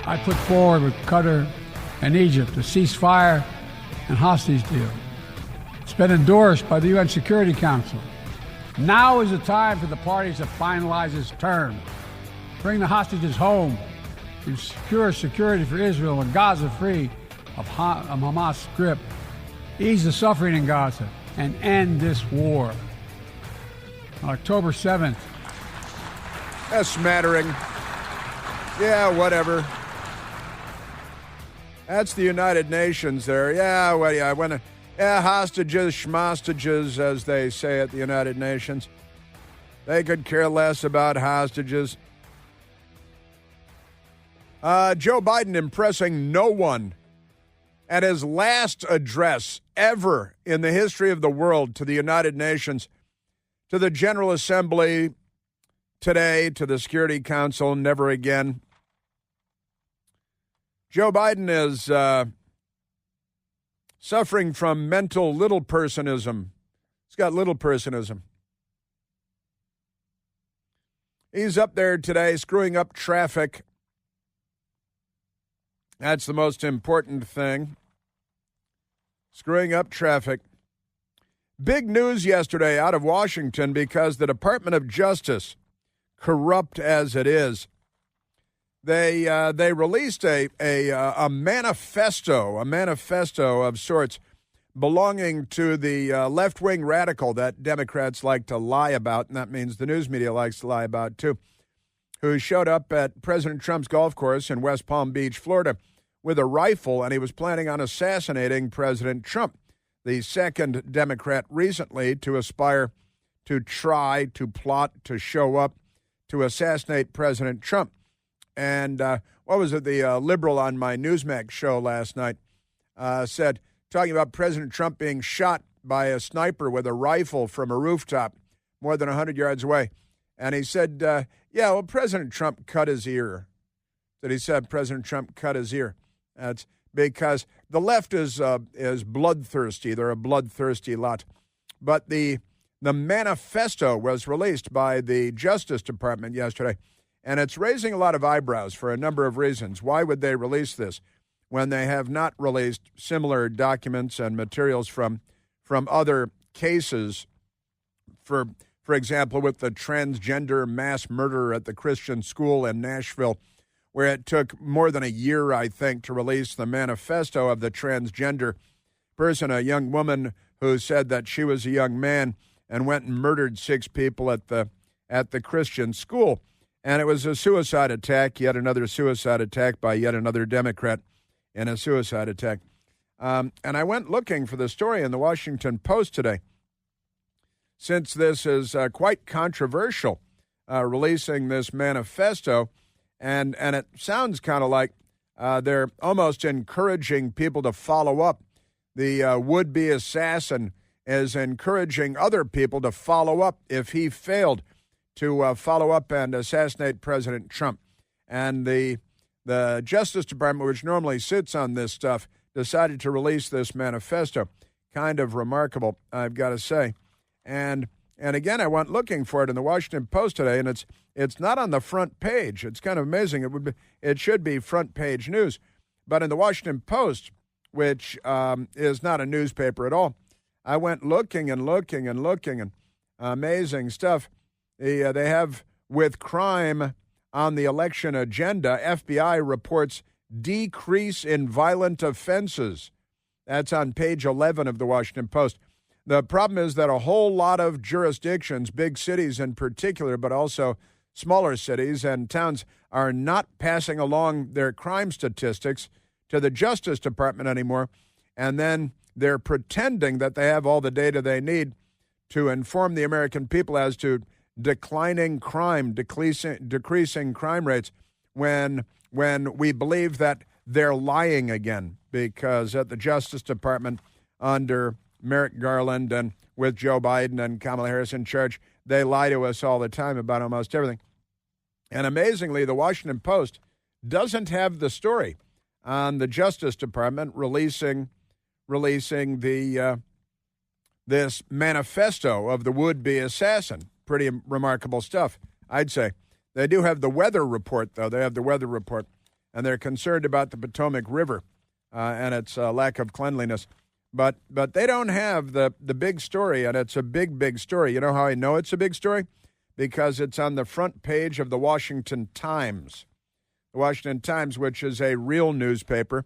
I put forward with Qatar and Egypt a ceasefire and hostage deal. It's been endorsed by the UN Security Council. Now is the time for the parties to finalize its terms. Bring the hostages home. Secure security for Israel and Gaza free of Hamas' grip. Ease the suffering in Gaza and end this war. On October 7th. A smattering. Yeah, whatever. That's the United Nations there. Yeah, well, yeah, hostages, schmostages, as they say at the United Nations. They could care less about hostages. Joe Biden impressing no one at his last address ever in the history of the world to the United Nations, to the General Assembly today, to the Security Council, never again. Joe Biden is suffering from mental little personism. He's got little personism. He's up there today screwing up traffic. That's the most important thing. Screwing up traffic. Big news yesterday out of Washington because the Department of Justice, corrupt as it is, they released a manifesto of sorts belonging to the left-wing radical that Democrats like to lie about, and that means the news media likes to lie about too, who showed up at President Trump's golf course in West Palm Beach, Florida, with a rifle, and he was planning on assassinating President Trump, the second Democrat recently to aspire to try, to plot, to show up, to assassinate President Trump. And what was it, the liberal on my Newsmax show last night said, talking about President Trump being shot by a sniper with a rifle from a rooftop more than 100 yards away. And he said, yeah, well, President Trump cut his ear. That he said President Trump cut his ear. That's because the left is bloodthirsty. They're a bloodthirsty lot. But the manifesto was released by the Justice Department yesterday, and it's raising a lot of eyebrows for a number of reasons. Why would they release this when they have not released similar documents and materials from other cases? For example, with the transgender mass murder at the Christian school in Nashville, where it took more than a year, I think, to release the manifesto of the transgender person, a young woman who said that she was a young man and went and murdered 6 people at the Christian school. And it was a suicide attack, yet another suicide attack by yet another Democrat in a suicide attack. And I went looking for the story in the Washington Post today. Since this is quite controversial, releasing this manifesto, and it sounds kind of like they're almost encouraging people to follow up. The would-be assassin is encouraging other people to follow up if he failed to follow up and assassinate President Trump. And the Justice Department, which normally sits on this stuff, decided to release this manifesto. Kind of remarkable, I've got to say. And again, I went looking for it in the Washington Post today, and it's not on the front page. It's kind of amazing. It should be front page news. But in the Washington Post, which is not a newspaper at all, I went looking and amazing stuff. They have, with crime on the election agenda, FBI reports decrease in violent offenses. That's on page 11 of the Washington Post. The problem is that a whole lot of jurisdictions, big cities in particular, but also smaller cities and towns, are not passing along their crime statistics to the Justice Department anymore. And then they're pretending that they have all the data they need to inform the American people as to declining crime, decreasing crime rates, when we believe that they're lying again, because at the Justice Department under Merrick Garland and with Joe Biden and Kamala Harris in charge, they lie to us all the time about almost everything. And amazingly, the Washington Post doesn't have the story on the Justice Department releasing the this manifesto of the would-be assassin. Pretty remarkable stuff, I'd say. They do have the weather report, though. They have the weather report. and they're concerned about the Potomac River and its lack of cleanliness. But they don't have the big story, and it's a big, big story. You know how I know it's a big story? Because it's on the front page of the Washington Times. The Washington Times, which is a real newspaper,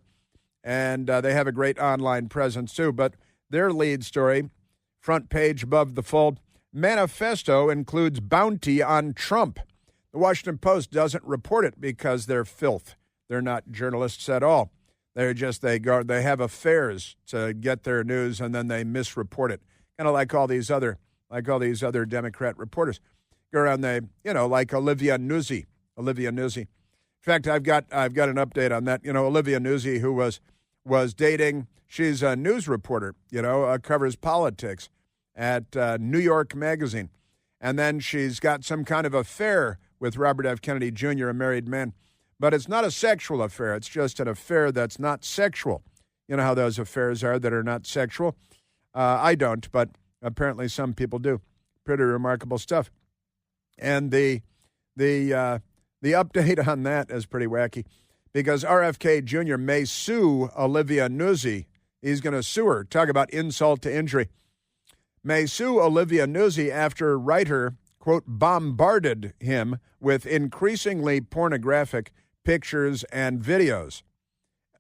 and they have a great online presence too. But their lead story, front page above the fold, Manifesto includes bounty on Trump. The Washington Post doesn't report it because they're filth. They're not journalists at all. They have affairs to get their news, and then they misreport it. Kind of like all these other Democrat reporters go around. Like Olivia Nuzzi. In fact, I've got an update on that. Olivia Nuzzi, who was dating. She's a news reporter. Covers politics at New York Magazine, and then she's got some kind of affair with Robert F. Kennedy Jr., a married man. But it's not a sexual affair. It's just an affair that's not sexual. You know how those affairs are that are not sexual? I don't, but apparently some people do. Pretty remarkable stuff. And the update on that is pretty wacky because RFK Jr. may sue Olivia Nuzzi. He's going to sue her. Talk about insult to injury. May sue Olivia Nuzzi after writer, quote, bombarded him with increasingly pornographic pictures and videos.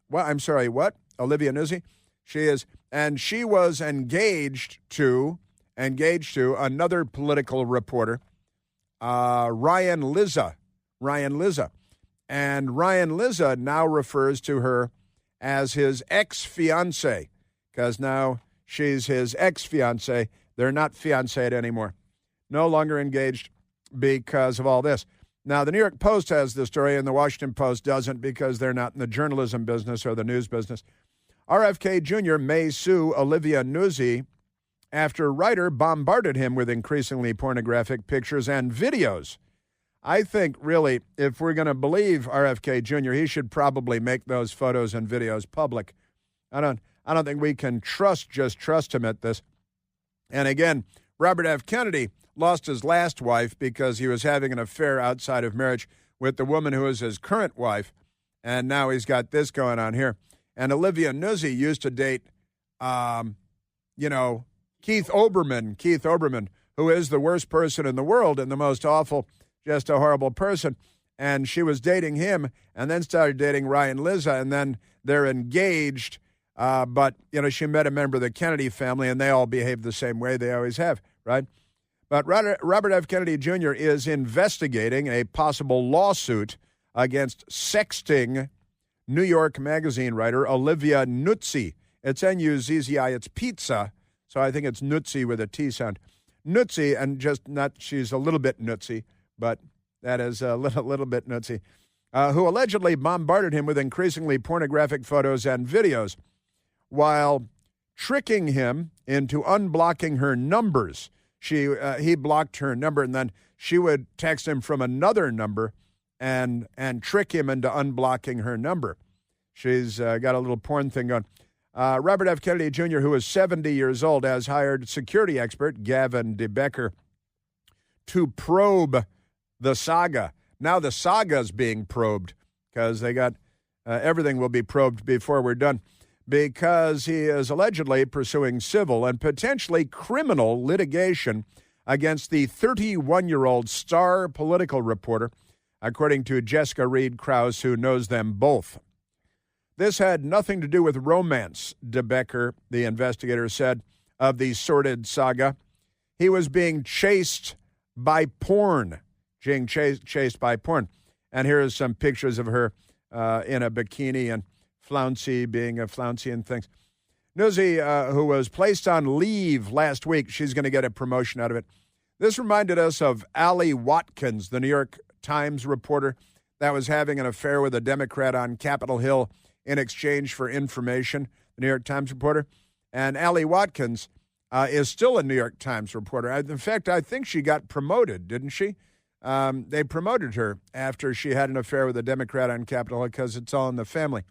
Well, I'm sorry, what? Olivia Nuzzi? She was engaged to another political reporter, Ryan Lizza. And Ryan Lizza now refers to her as his ex-fiancée because now she's his ex-fiancée. They're not fiancéed anymore. No longer engaged because of all this. Now, the New York Post has the story, and the Washington Post doesn't because they're not in the journalism business or the news business. RFK Jr. may sue Olivia Nuzzi after writer bombarded him with increasingly pornographic pictures and videos. I think, really, if we're going to believe RFK Jr., he should probably make those photos and videos public. I don't think we can trust him at this. And again, Robert F. Kennedy lost his last wife because he was having an affair outside of marriage with the woman who is his current wife, and now he's got this going on here. And Olivia Nuzzi used to date, Keith Olbermann, who is the worst person in the world and the most awful, just a horrible person. And she was dating him and then started dating Ryan Lizza, and then they're engaged. But she met a member of the Kennedy family, and they all behaved the same way they always have, right? But Robert F. Kennedy Jr. is investigating a possible lawsuit against sexting New York Magazine writer Olivia Nuzzi. It's N-U-Z-Z-I. It's pizza, so I think it's Nuzzi with a T sound. Nuzzi, and she's a little bit Nuzzi, but that is a little bit Nuzzi, who allegedly bombarded him with increasingly pornographic photos and videos while tricking him into unblocking her numbers. He blocked her number, and then she would text him from another number and trick him into unblocking her number. She's got a little porn thing going. Robert F. Kennedy Jr., who is 70 years old, has hired security expert Gavin DeBecker to probe the saga. Now the saga's being probed because they got everything will be probed before we're done, because he is allegedly pursuing civil and potentially criminal litigation against the 31-year-old star political reporter, according to Jessica Reed Krause, who knows them both. This had nothing to do with romance, DeBecker, the investigator, said of the sordid saga. He was being chased by porn, And here are some pictures of her in a bikini and being a flouncy and things. Nuzzi, who was placed on leave last week, she's going to get a promotion out of it. This reminded us of Allie Watkins, the New York Times reporter that was having an affair with a Democrat on Capitol Hill in exchange for information, the New York Times reporter. And Allie Watkins is still a New York Times reporter. In fact, I think she got promoted, didn't she? They promoted her after she had an affair with a Democrat on Capitol Hill because it's all in the family.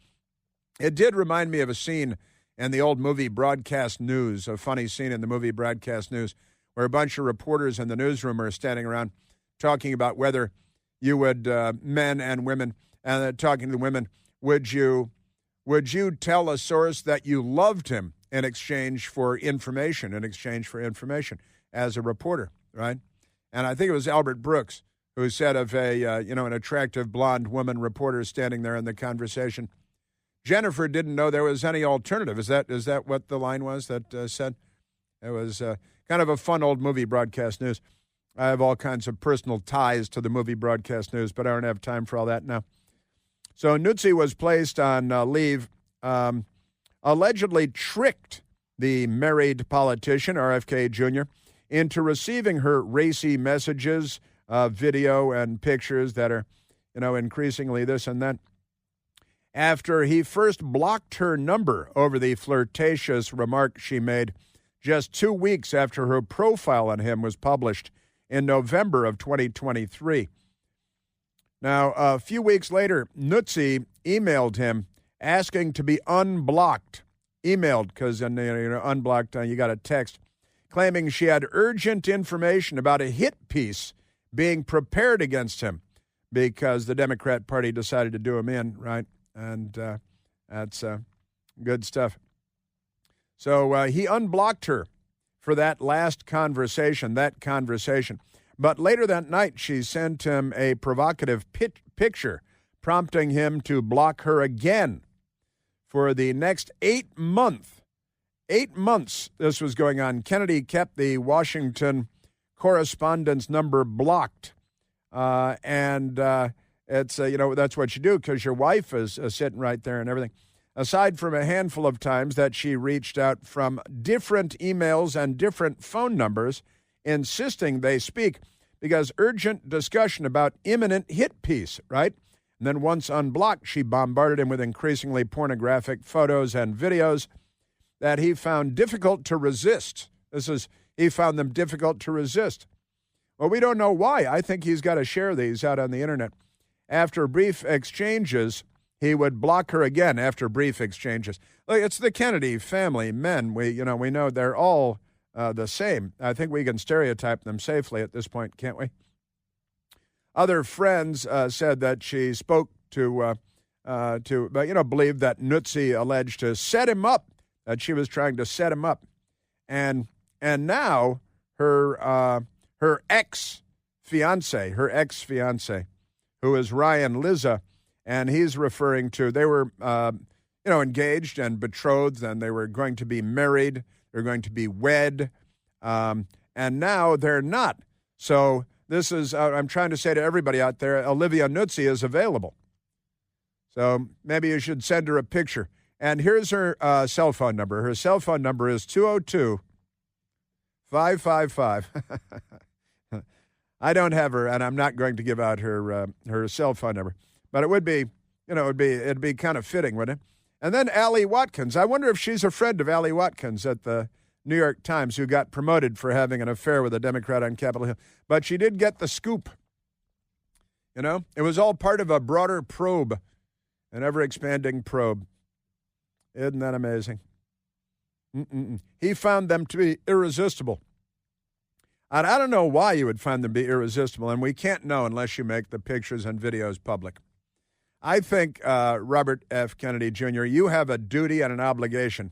It did remind me of a scene in the old movie Broadcast News, a funny scene in the movie Broadcast News, where a bunch of reporters in the newsroom are standing around talking about whether you would, men and women, and talking to the women, would you tell a source that you loved him in exchange for information, as a reporter, right? And I think it was Albert Brooks who said of an attractive blonde woman reporter standing there in the conversation, Jennifer didn't know there was any alternative. Is that what the line was that said? It was kind of a fun old movie broadcast news. I have all kinds of personal ties to the movie broadcast news, but I don't have time for all that now. So Nutzi was placed on leave, allegedly tricked the married politician, RFK Jr., into receiving her racy messages, video and pictures that are, increasingly this and that. After he first blocked her number over the flirtatious remark she made just 2 weeks after her profile on him was published in November of 2023. Now, a few weeks later, Nutzi emailed him asking to be unblocked. Emailed, because unblocked, you got a text, claiming she had urgent information about a hit piece being prepared against him because the Democrat Party decided to do him in, right? And that's good stuff. So he unblocked her for that last conversation, But later that night, she sent him a provocative picture, prompting him to block her again. For the next 8 months, this was going on. Kennedy kept the Washington correspondence number blocked. And it's, that's what you do because your wife is sitting right there and everything. Aside from a handful of times that she reached out from different emails and different phone numbers, insisting they speak because urgent discussion about imminent hit piece, right? And then once unblocked, she bombarded him with increasingly pornographic photos and videos that he found difficult to resist. He found them difficult to resist. Well, we don't know why. I think he's got to share these out on the internet. After brief exchanges, he would block her again after brief exchanges. Look, it's the Kennedy family, men. We know they're all the same. I think we can stereotype them safely at this point, can't we? Other friends said that she spoke believed that Nutzi alleged to set him up, that she was trying to set him up. And now her ex-fiance, who is Ryan Lizza, and he's referring to, they were, engaged and betrothed, and they were going to be married. They're going to be wed, and now they're not. So this is, I'm trying to say to everybody out there, Olivia Nutzi is available. So maybe you should send her a picture. And here's her cell phone number. Her cell phone number is 202-555. I don't have her, and I'm not going to give out her cell phone number. But it would be, it'd be kind of fitting, wouldn't it? And then Allie Watkins. I wonder if she's a friend of Allie Watkins at the New York Times, who got promoted for having an affair with a Democrat on Capitol Hill. But she did get the scoop. It was all part of a broader probe, an ever-expanding probe. Isn't that amazing? He found them to be irresistible. And I don't know why you would find them to be irresistible, and we can't know unless you make the pictures and videos public. I think, Robert F. Kennedy Jr., you have a duty and an obligation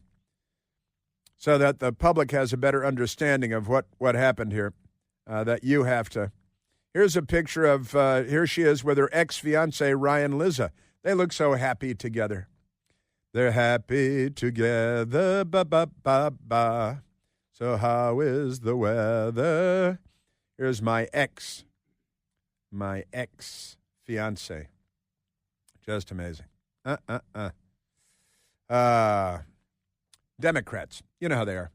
so that the public has a better understanding of what happened here, that you have to. Here's a picture of, here she is with her ex-fiancé, Ryan Lizza. They look so happy together. They're happy together, ba-ba-ba-ba. So how is the weather? Here's my ex-fiancé. Just amazing. Democrats, you know how they are.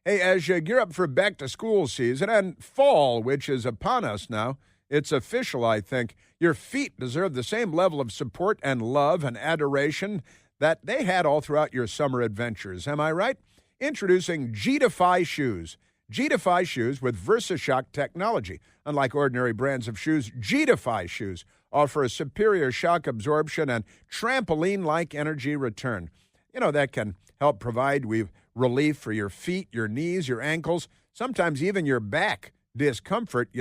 Hey, as you gear up for back-to-school season and fall, which is upon us now, it's official, I think, your feet deserve the same level of support and love and adoration that they had all throughout your summer adventures. Am I right? Introducing G-Defy shoes. G-Defy shoes with VersaShock technology. Unlike ordinary brands of shoes, G-Defy shoes offer a superior shock absorption and trampoline-like energy return. That can help provide relief for your feet, your knees, your ankles, sometimes even your back discomfort,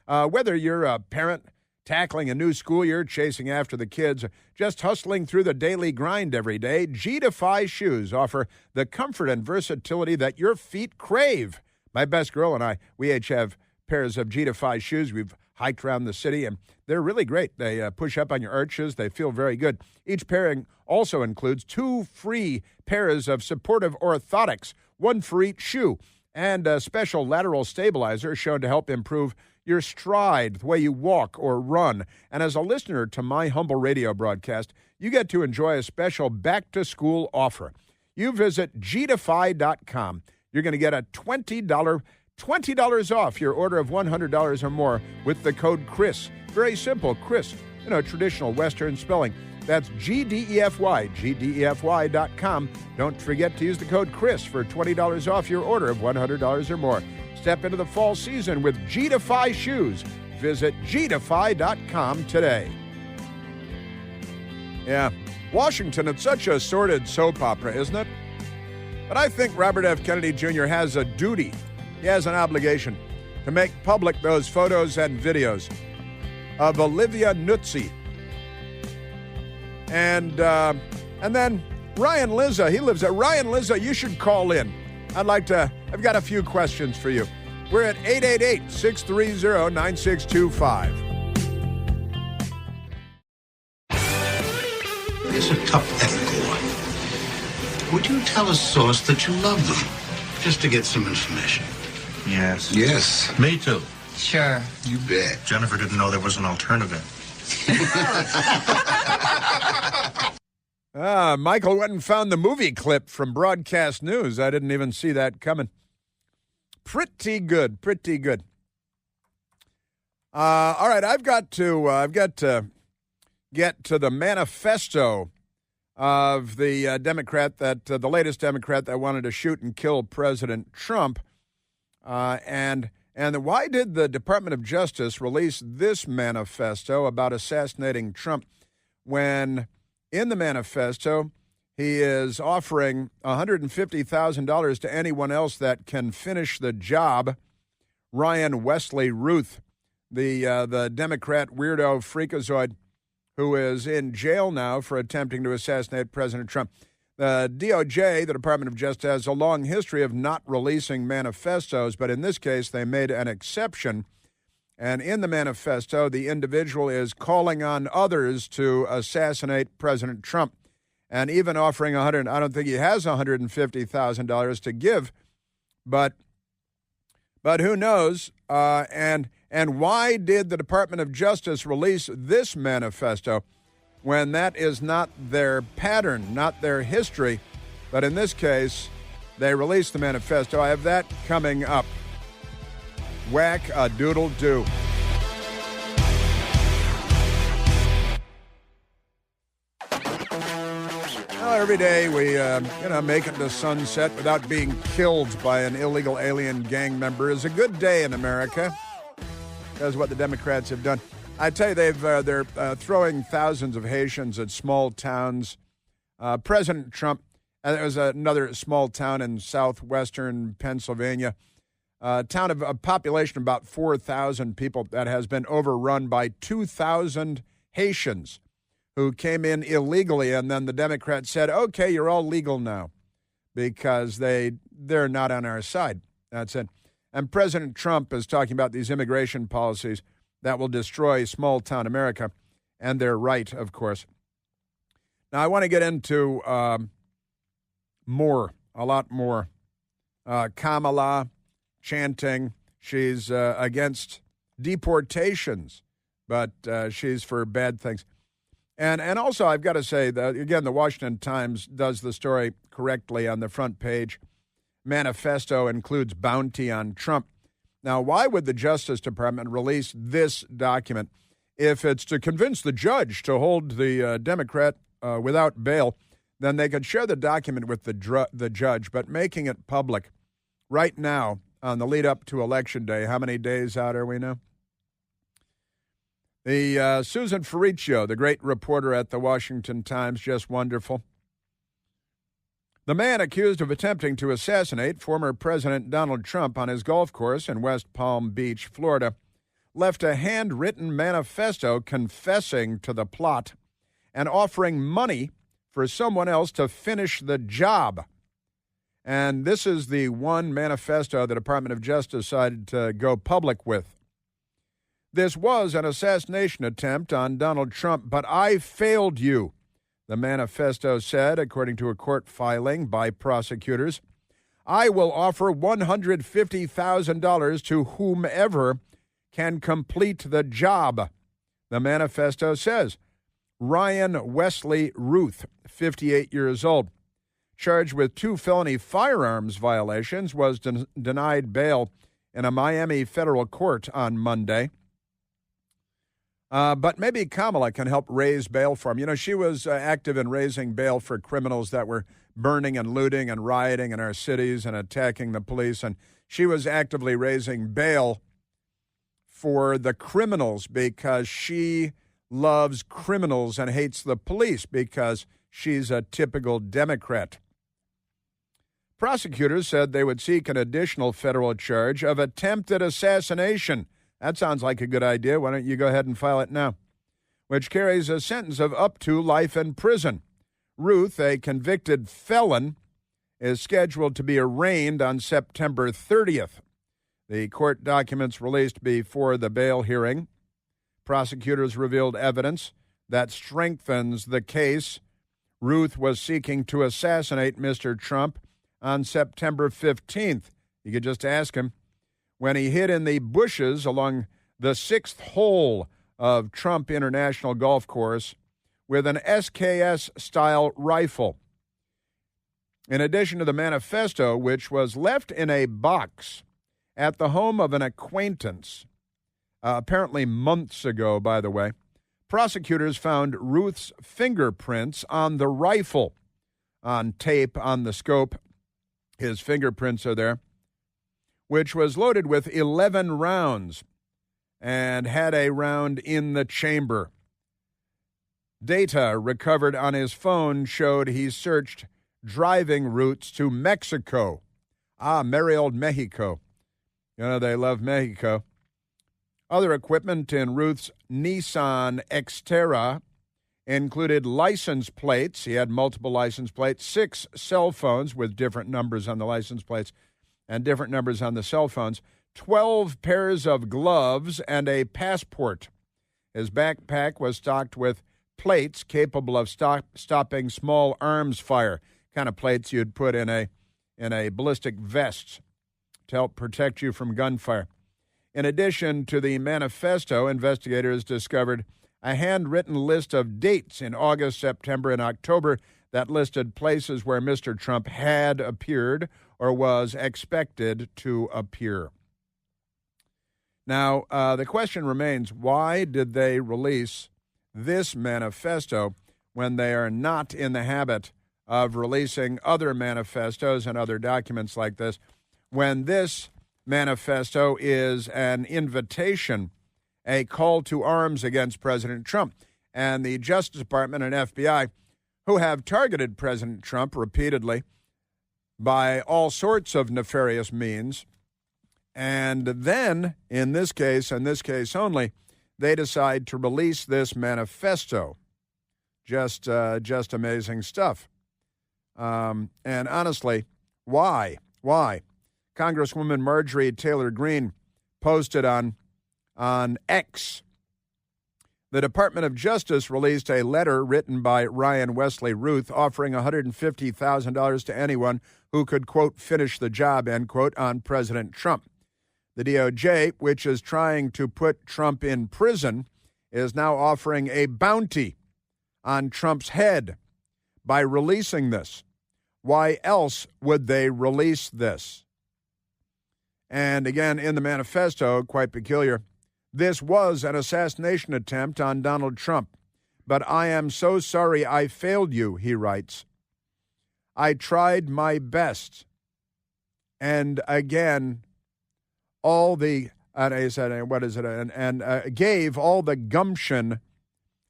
Whether you're a parent tackling a new school year, chasing after the kids, or just hustling through the daily grind every day, G-Defy shoes offer the comfort and versatility that your feet crave. My best girl and I, we each have pairs of G-Defy shoes. We've hiked around the city, and they're really great. They push up on your arches. They feel very good. Each pairing also includes 2 free pairs of supportive orthotics, 1 for each shoe, and a special lateral stabilizer shown to help improve your stride, the way you walk or run. And as a listener to my humble radio broadcast, you get to enjoy a special back-to-school offer. You visit gdefy.com. You're going to get a $20 off your order of $100 or more with the code Chris. Very simple, Chris, traditional Western spelling. That's GDEFY, gdefy.com. Don't forget to use the code Chris for $20 off your order of $100 or more. Step into the fall season with G-Defy shoes. Visit gdefy.com today. Yeah, Washington, it's such a sordid soap opera, isn't it? But I think Robert F. Kennedy Jr. has a duty. He has an obligation to make public those photos and videos of Olivia Nuzzi. And then Ryan Lizza, he lives at Ryan Lizza, you should call in. I've got a few questions for you. We're at 888-630-9625. It's a tough ethical one. Would you tell a source that you love them, just to get some information? Yes. Yes. Me too. Sure. You bet. Jennifer didn't know there was an alternative. Michael went and found the movie clip from Broadcast News. I didn't even see that coming. Pretty good, pretty good. All right, I've got to get to the manifesto of the Democrat the latest Democrat that wanted to shoot and kill President Trump, and why did the Department of Justice release this manifesto about assassinating Trump when in the manifesto he is offering $150,000 to anyone else that can finish the job? Ryan Wesley Routh, the Democrat weirdo freakazoid who is in jail now for attempting to assassinate President Trump. The DOJ, the Department of Justice, has a long history of not releasing manifestos, but in this case, they made an exception. And in the manifesto, the individual is calling on others to assassinate President Trump, and even offering I don't think he has $150,000 to give, but who knows? And why did the Department of Justice release this manifesto when that is not their pattern, not their history? But in this case, they released the manifesto. I have that coming up. Whack a doodle do. Well, every day we, make it to sunset without being killed by an illegal alien gang member is a good day in America. That's what the Democrats have done. I tell you, they're throwing thousands of Haitians at small towns. President Trump, there was another small town in southwestern Pennsylvania, a town of a population of about 4,000 people that has been overrun by 2,000 Haitians who came in illegally, and then the Democrats said, okay, you're all legal now because they're not on our side. That's it. And President Trump is talking about these immigration policies that will destroy small-town America, and they're right, of course. Now, I want to get into a lot more. Kamala chanting she's against deportations, but she's for bad things. And also, I've got to say that, again, the Washington Times does the story correctly on the front page. Manifesto includes bounty on Trump. Now, why would the Justice Department release this document? If it's to convince the judge to hold the Democrat without bail, then they could share the document with the judge, but making it public right now on the lead up to Election Day. How many days out are we now? The Susan Ferricchio, the great reporter at the Washington Times, just wonderful. The man accused of attempting to assassinate former President Donald Trump on his golf course in West Palm Beach, Florida, left a handwritten manifesto confessing to the plot and offering money for someone else to finish the job. And this is the one manifesto the Department of Justice decided to go public with. This was an assassination attempt on Donald Trump, but I failed you, the manifesto said, according to a court filing by prosecutors. I will offer $150,000 to whomever can complete the job, the manifesto says. Ryan Wesley Routh, 58 years old, charged with 2 felony firearms violations, was denied bail in a Miami federal court on Monday. But maybe Kamala can help raise bail for him. You know, she was active in raising bail for criminals that were burning and looting and rioting in our cities and attacking the police. And she was actively raising bail for the criminals because she loves criminals and hates the police because she's a typical Democrat. Prosecutors said they would seek an additional federal charge of attempted assassination. That sounds like a good idea. Why don't you go ahead and file it now? Which carries a sentence of up to life in prison. Routh, a convicted felon, is scheduled to be arraigned on September 30th. The court documents released before the bail hearing. Prosecutors revealed evidence that strengthens the case. Routh was seeking to assassinate Mr. Trump on September 15th. You could just ask him. When he hid in the bushes along the 6th hole of Trump International Golf Course with an SKS-style rifle. In addition to the manifesto, which was left in a box at the home of an acquaintance, apparently months ago, by the way, prosecutors found Routh's fingerprints on the rifle, on tape, on the scope. His fingerprints are there, which was loaded with 11 rounds and had a round in the chamber. Data recovered on his phone showed he searched driving routes to Mexico. Merry old Mexico. You know, they love Mexico. Other equipment in Routh's Nissan Xterra included license plates. He had multiple license plates, 6 cell phones with different numbers on the license plates and different numbers on the cell phones, 12 pairs of gloves, and a passport. His backpack was stocked with plates capable of stopping small arms fire, kind of plates you'd put in a ballistic vest to help protect you from gunfire. In addition to the manifesto, investigators discovered a handwritten list of dates in August, September, and October that listed places where Mr. Trump had appeared or was expected to appear. Now, the question remains, why did they release this manifesto when they are not in the habit of releasing other manifestos and other documents like this, when this manifesto is an invitation, a call to arms against President Trump? And the Justice Department and FBI, who have targeted President Trump repeatedly by all sorts of nefarious means, and then, in this case, and this case only, they decide to release this manifesto. Just amazing stuff. And honestly, why? Why? Congresswoman Marjorie Taylor Greene posted on X. The Department of Justice released a letter written by Ryan Wesley Routh offering $150,000 to anyone who could, quote, finish the job, end quote, on President Trump. The DOJ, which is trying to put Trump in prison, is now offering a bounty on Trump's head by releasing this. Why else would they release this? And again, in the manifesto, quite peculiar, this was an assassination attempt on Donald Trump. But I am so sorry I failed you, he writes. I tried my best. And again, all the, gave all the gumption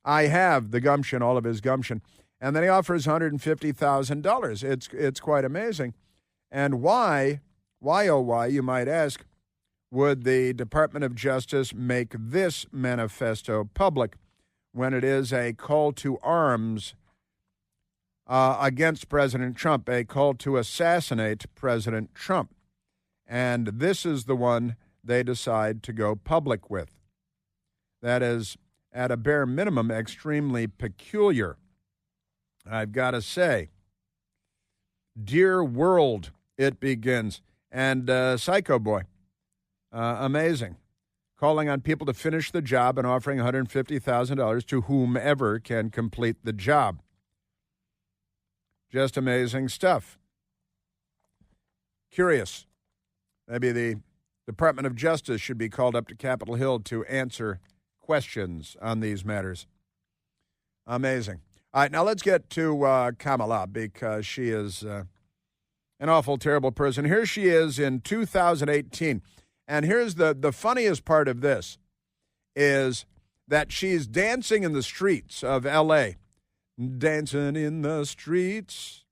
I have, the gumption, all of his gumption. And then he offers $150,000. It's quite amazing. And why, oh why, you might ask, would the Department of Justice make this manifesto public when it is a call to arms against President Trump, a call to assassinate President Trump. And this is the one they decide to go public with. That is, at a bare minimum, extremely peculiar. I've got to say, dear world, it begins. And Psycho Boy, amazing. Calling on people to finish the job and offering $150,000 to whomever can complete the job. Just amazing stuff. Curious. Maybe the Department of Justice should be called up to Capitol Hill to answer questions on these matters. Amazing. All right, now let's get to Kamala, because she is an awful, terrible person. Here she is in 2018. And here's the funniest part of this, is that she's dancing in the streets of L.A., dancing in the streets.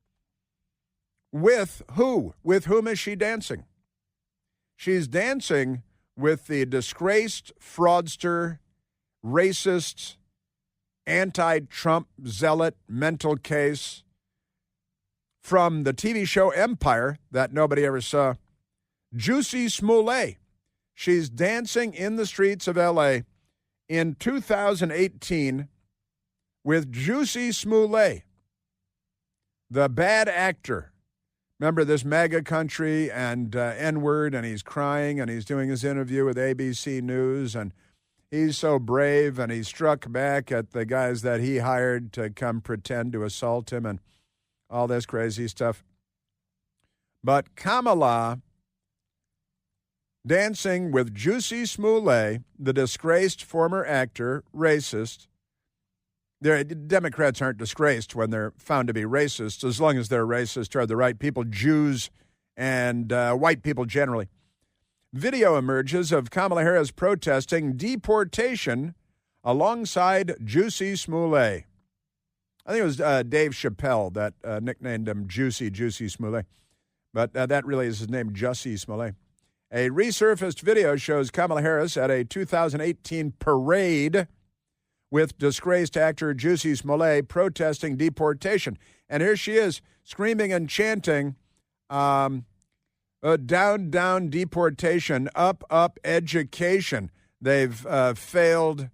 With who? With whom is she dancing? She's dancing with the disgraced, fraudster, racist, anti-Trump zealot mental case from the TV show Empire that nobody ever saw, Jussie Smollett. She's dancing in the streets of L.A. in 2018 with Jussie Smollett, the bad actor. Remember this MAGA country and N-word, and he's crying, and he's doing his interview with ABC News, and he's so brave, and he struck back at the guys that he hired to come pretend to assault him and all this crazy stuff. But Kamala dancing with Jussie Smollett, the disgraced former actor, racist. Democrats aren't disgraced when they're found to be racist, as long as they're racist toward the right people, Jews and white people generally. Video emerges of Kamala Harris protesting deportation alongside Jussie Smollett. I think it was Dave Chappelle that nicknamed him Jussie Smollett, but that really is his name, Jussie Smollett. A resurfaced video shows Kamala Harris at a 2018 parade with disgraced actor Jussie Smollett protesting deportation. And here she is screaming and chanting, down, down deportation, up education. They've failed.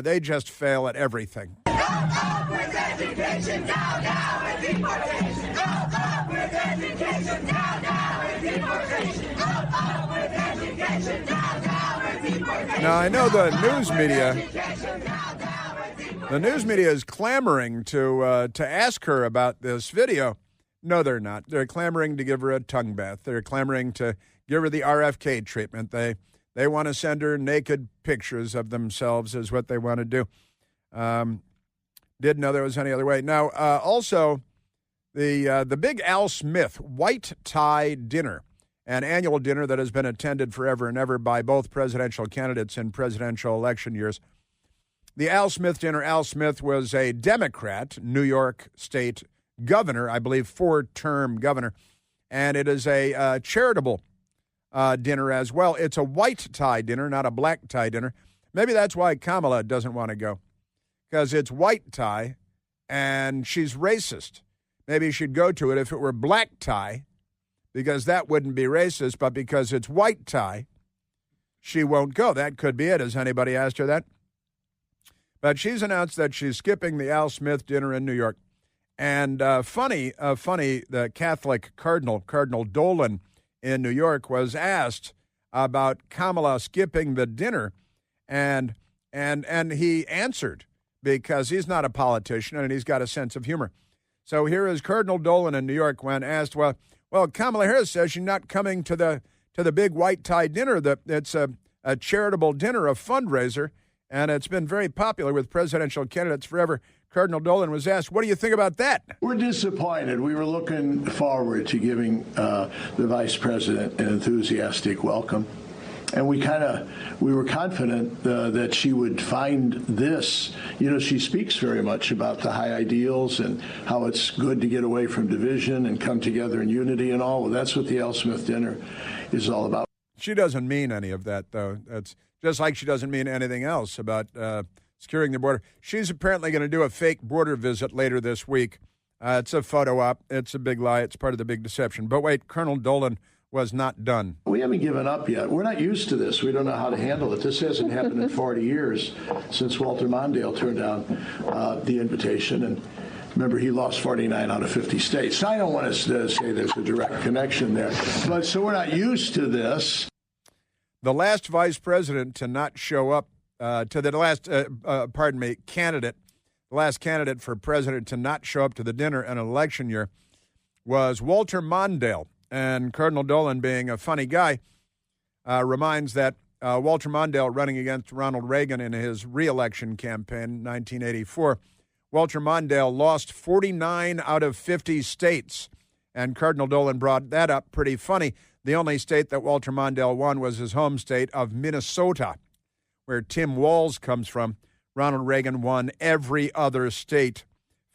They just fail at everything. Up with education, down with deportation. Up with education, down with deportation. Up with education, down with deportation. Now, I know the news media is clamoring to ask her about this video. No, they're not. They're clamoring to give her a tongue bath. They're clamoring to give her the RFK treatment. They want to send her naked pictures of themselves is what they want to do. Didn't know there was any other way. Now, also, the big Al Smith white tie dinner, an annual dinner that has been attended forever and ever by both presidential candidates in presidential election years. The Al Smith dinner, Al Smith was a Democrat, New York State governor, I believe 4-term governor, and it is a charitable dinner as well. It's a white tie dinner, not a black tie dinner. Maybe that's why Kamala doesn't want to go, because it's white tie and she's racist. Maybe she'd go to it if it were black tie, because that wouldn't be racist, but because it's white tie, she won't go. That could be it. Has anybody asked her that? But she's announced that she's skipping the Al Smith dinner in New York. And funny, the Catholic Cardinal Dolan in New York was asked about Kamala skipping the dinner, and he answered, because he's not a politician and he's got a sense of humor. So here is Cardinal Dolan in New York when asked, well, Kamala Harris says she's not coming to the big white tie dinner. It's a charitable dinner, a fundraiser, and it's been very popular with presidential candidates forever. Cardinal Dolan was asked, what do you think about that? We're disappointed. We were looking forward to giving the vice president an enthusiastic welcome. And we were confident that she would find this. You know, she speaks very much about the high ideals and how it's good to get away from division and come together in unity and all. Well, that's what the Al Smith dinner is all about. She doesn't mean any of that, though. It's just like she doesn't mean anything else about securing the border. She's apparently going to do a fake border visit later this week. It's a photo op. It's a big lie. It's part of the big deception. But wait, Colonel Dolan was not done. We haven't given up yet. We're not used to this. We don't know how to handle it. This hasn't happened in 40 years since Walter Mondale turned down the invitation. And remember, he lost 49 out of 50 states. I don't want to say there's a direct connection there. But so we're not used to this. The last vice president to not show up candidate, the last candidate for president to not show up to the dinner in an election year was Walter Mondale. And Cardinal Dolan, being a funny guy, reminds that Walter Mondale running against Ronald Reagan in his re-election campaign in 1984, Walter Mondale lost 49 out of 50 states. And Cardinal Dolan brought that up pretty funny. The only state that Walter Mondale won was his home state of Minnesota, where Tim Walz comes from. Ronald Reagan won every other state,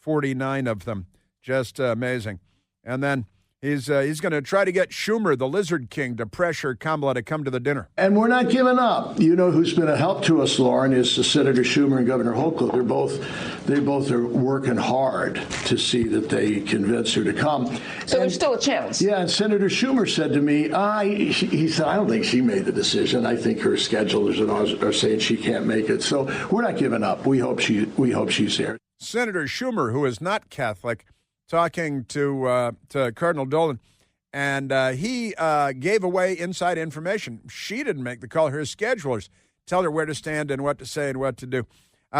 49 of them. Just amazing. And then he's going to try to get Schumer, the Lizard King, to pressure Kamala to come to the dinner. And we're not giving up. You know who's been a help to us, Lauren, is Senator Schumer and Governor Hochul. They both are working hard to see that they convince her to come. So there's still a chance. Yeah, and Senator Schumer said to me, he said, I don't think she made the decision. I think her schedulers are saying she can't make it. So we're not giving up. We hope she's there. Senator Schumer, who is not Catholic, talking to Cardinal Dolan, and he gave away inside information. She didn't make the call. Her schedulers tell her where to stand and what to say and what to do.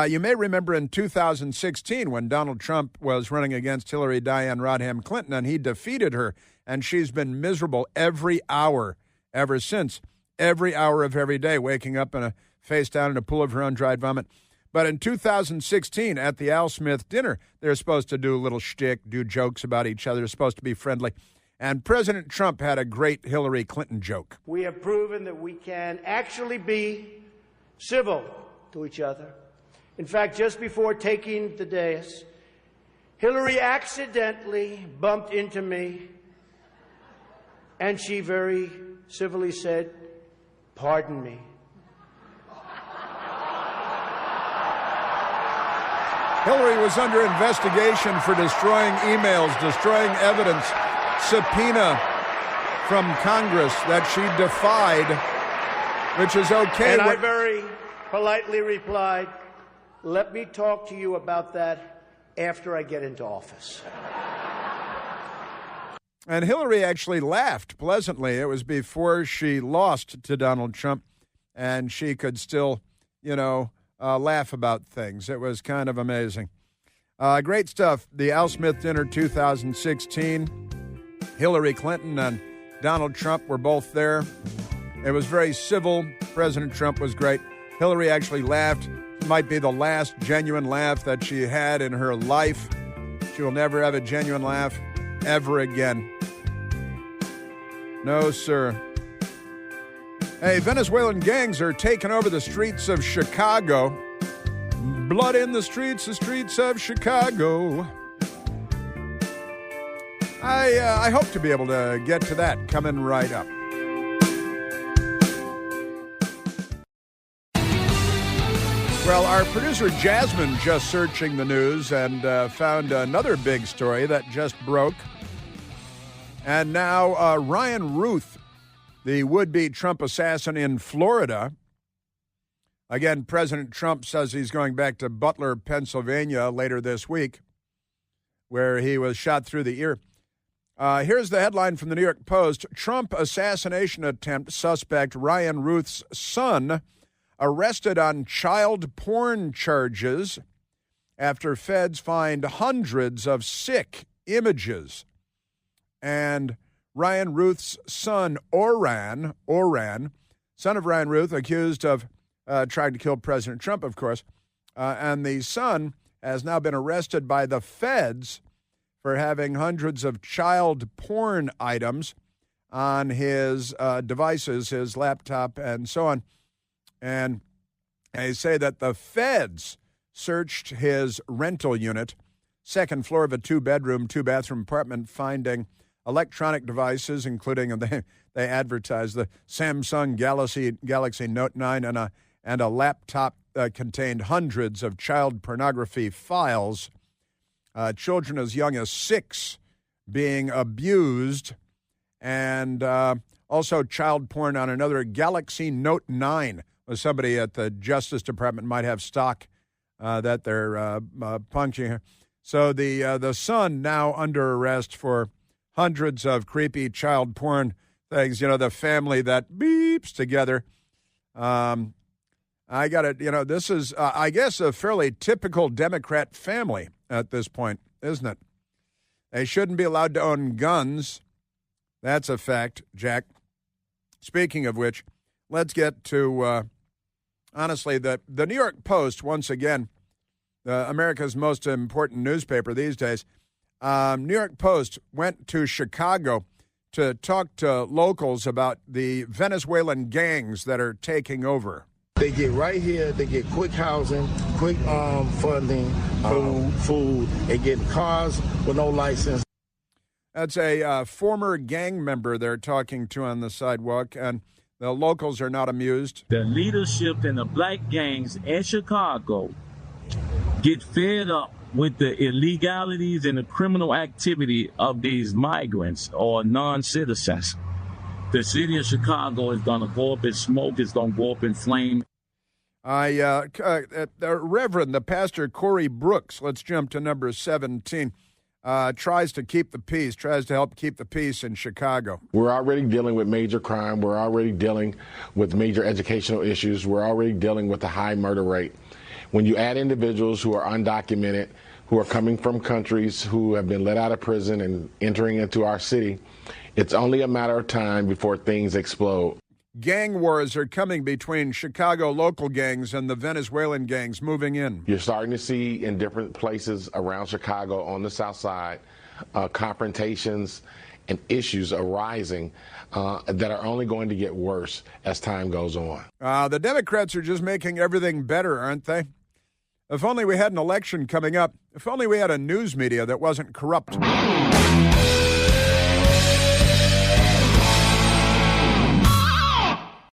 You may remember in 2016 when Donald Trump was running against Hillary Diane Rodham Clinton, and he defeated her, and she's been miserable every hour ever since, every hour of every day, waking up face down in a pool of her own dried vomit. But in 2016, at the Al Smith dinner, they're supposed to do a little shtick, do jokes about each other, supposed to be friendly. And President Trump had a great Hillary Clinton joke. We have proven that we can actually be civil to each other. In fact, just before taking the dais, Hillary accidentally bumped into me, and she very civilly said, "Pardon me." Hillary was under investigation for destroying emails, destroying evidence, subpoena from Congress that she defied, which is okay. And I very politely replied, "Let me talk to you about that after I get into office." And Hillary actually laughed pleasantly. It was before she lost to Donald Trump, and she could still, laugh about things. It was kind of amazing. Great stuff. The Al Smith dinner 2016. Hillary Clinton and Donald Trump were both there. It was very civil. President Trump was great. Hillary actually laughed. It might be the last genuine laugh that she had in her life. She will never have a genuine laugh ever again. No, sir. Hey, Venezuelan gangs are taking over the streets of Chicago. Blood in the streets of Chicago. I hope to be able to get to that coming right up. Well, our producer Jasmine just searching the news and found another big story that just broke. And now Ryan Routh, the would-be Trump assassin in Florida. Again, President Trump says he's going back to Butler, Pennsylvania later this week, where he was shot through the ear. Here's the headline from the New York Post. Trump assassination attempt suspect Ryan Routh's son arrested on child porn charges after feds find hundreds of sick images. And Ryan Routh's son, Oran, son of Ryan Routh, accused of trying to kill President Trump, of course. And the son has now been arrested by the feds for having hundreds of child porn items on his devices, his laptop, and so on. And they say that the feds searched his rental unit, second floor of a 2-bedroom, 2-bathroom apartment, finding electronic devices, including they advertise the Samsung Galaxy Note 9 and a laptop contained hundreds of child pornography files. Children as young as 6 being abused, and also child porn on another Galaxy Note 9. Somebody at the Justice Department might have stock that they're punching here. So the son now under arrest for hundreds of creepy child porn things. The family that beeps together. I got it. This is, I guess, a fairly typical Democrat family at this point, isn't it? They shouldn't be allowed to own guns. That's a fact, Jack. Speaking of which, let's get to, honestly, the New York Post, once again, America's most important newspaper these days. New York Post went to Chicago to talk to locals about the Venezuelan gangs that are taking over. They get right here, they get quick housing, quick funding, food, they get cars with no license. That's a former gang member they're talking to on the sidewalk, and the locals are not amused. The leadership in the black gangs in Chicago get fed up with the illegalities and the criminal activity of these migrants or non-citizens. The city of Chicago is going to go up in smoke. It's going to go up in flame. The Reverend, the pastor Corey Brooks, let's jump to number 17, tries to keep the peace, tries to help keep the peace in Chicago. We're already dealing with major crime. We're already dealing with major educational issues. We're already dealing with a high murder rate. When you add individuals who are undocumented, who are coming from countries who have been let out of prison and entering into our city, it's only a matter of time before things explode. Gang wars are coming between Chicago local gangs and the Venezuelan gangs moving in. You're starting to see in different places around Chicago on the south side confrontations and issues arising that are only going to get worse as time goes on. The Democrats are just making everything better, aren't they? If only we had an election coming up. If only we had a news media that wasn't corrupt.